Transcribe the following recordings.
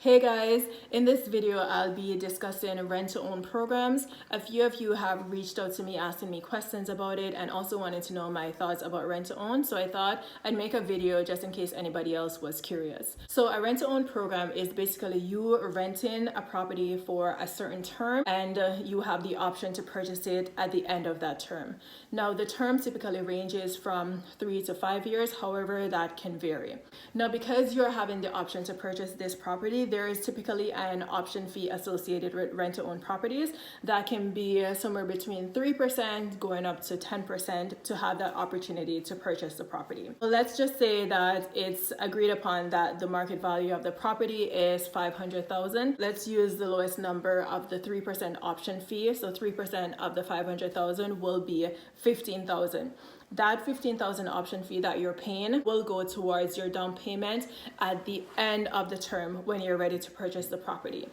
Hey guys, in this video I'll be discussing rent-to-own programs. A few of you have reached out to me asking me questions about it and also wanted to know my thoughts about rent-to-own, so I thought I'd make a video just in case anybody else was curious. So a rent-to-own program is basically you renting a property for a certain term and you have the option to purchase it at the end of that term. Now the term typically ranges from 3 to 5 years, however that can vary. Now because you're having the option to purchase this property, there is typically an option fee associated with rent-to-own properties that can be somewhere between 3% going up to 10% to have that opportunity to purchase the property. So let's just say that it's agreed upon that the market value of the property is $500,000. Let's use the lowest number of the 3% option fee. So 3% of the $500,000 will be $15,000. That $15,000 option fee that you're paying will go towards your down payment at the end of the term when you're ready to purchase the property.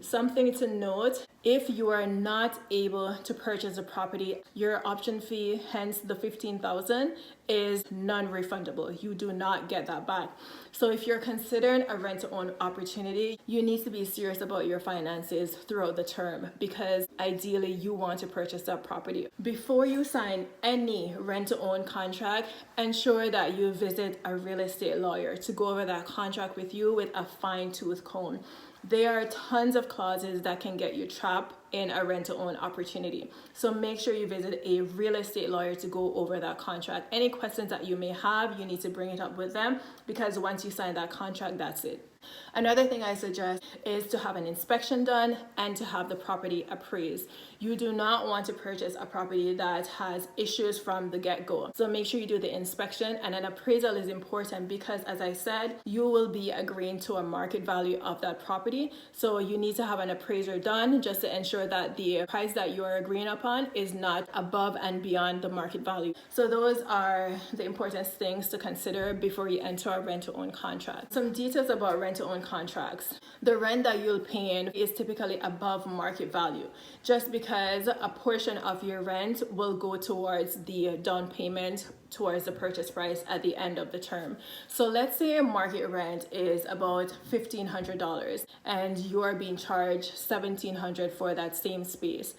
Something to note, if you are not able to purchase a property, your option fee, hence the $15,000, is non-refundable. You do not get that back. So if you're considering a rent-to-own opportunity, you need to be serious about your finances throughout the term because ideally you want to purchase that property. Before you sign any rent-to-own contract, ensure that you visit a real estate lawyer to go over that contract with you with a fine-tooth comb. There are tons of clauses that can get you trapped in a rent-to-own opportunity. So make sure you visit a real estate lawyer to go over that contract. Any questions that you may have, you need to bring it up with them because once you sign that contract, that's it. Another thing I suggest is to have an inspection done and to have the property appraised. You do not want to purchase a property that has issues from the get-go. So make sure you do the inspection, and an appraisal is important because, as I said, you will be agreeing to a market value of that property. So you need to have an appraiser done just to ensure that the price that you are agreeing upon is not above and beyond the market value. So those are the important things to consider before you enter a rent-to-own contract. Some details about rent-to-own contracts. The rent that you'll pay in is typically above market value, just because a portion of your rent will go towards the down payment towards the purchase price at the end of the term. So let's say market rent is about $1,500 and you are being charged $1,700 for that same space.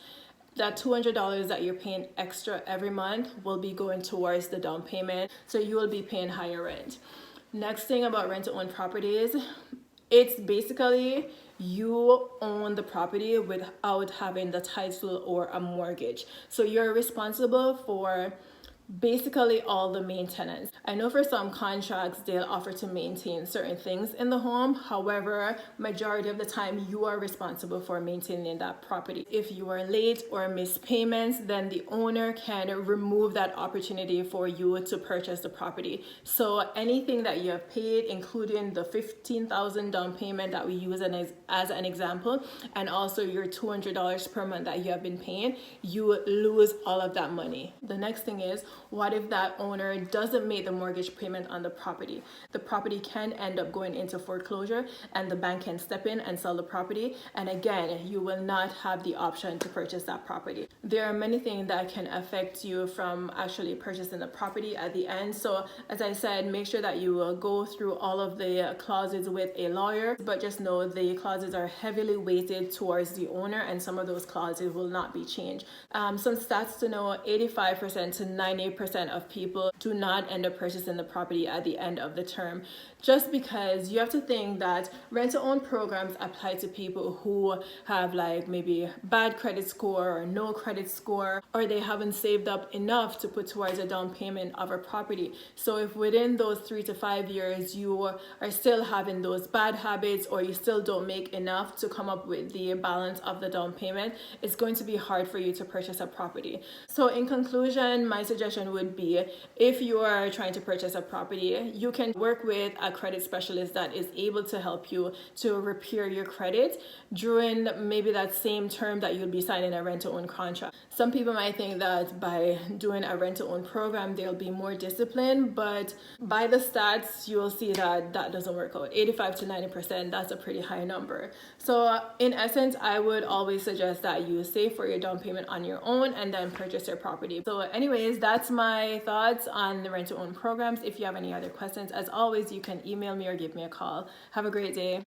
That $200 that you're paying extra every month will be going towards the down payment, so you will be paying higher rent. Next thing about rent-to-own properties, it's basically you own the property without having the title or a mortgage. So you're responsible for basically all the maintenance. I know for some contracts they'll offer to maintain certain things in the home. However, majority of the time you are responsible for maintaining that property. If you are late or miss payments, then the owner can remove that opportunity for you to purchase the property. So anything that you have paid, including the $15,000 down payment that we use as an example, and also your $200 per month that you have been paying, you lose all of that money. The next thing is, what if that owner doesn't make the mortgage payment on the property? The property can end up going into foreclosure and the bank can step in and sell the property, and again, you will not have the option to purchase that property. There are many things that can affect you from actually purchasing the property at the end. So as I said, make sure that you will go through all of the clauses with a lawyer, but just know the clauses are heavily weighted towards the owner and some of those clauses will not be changed. Some stats to know, 85% to 90% of people do not end up purchasing the property at the end of the term, just because you have to think that rent-to-own programs apply to people who have like maybe bad credit score or no credit score, or they haven't saved up enough to put towards a down payment of a property. So if within those 3 to 5 years you are still having those bad habits or you still don't make enough to come up with the balance of the down payment, it's going to be hard for you to purchase a property. So in conclusion, my suggestion would be, if you are trying to purchase a property, you can work with a credit specialist that is able to help you to repair your credit during maybe that same term that you'll be signing a rent-to-own contract. Some people might think that by doing a rent-to-own program they'll be more disciplined, but by the stats you'll see that that doesn't work out. 85 to 90%, that's a pretty high number. So in essence, I would always suggest that you save for your down payment on your own and then purchase your property. So anyways, that's my thoughts on the rent-to-own programs. If you have any other questions, as always, you can email me or give me a call. Have a great day.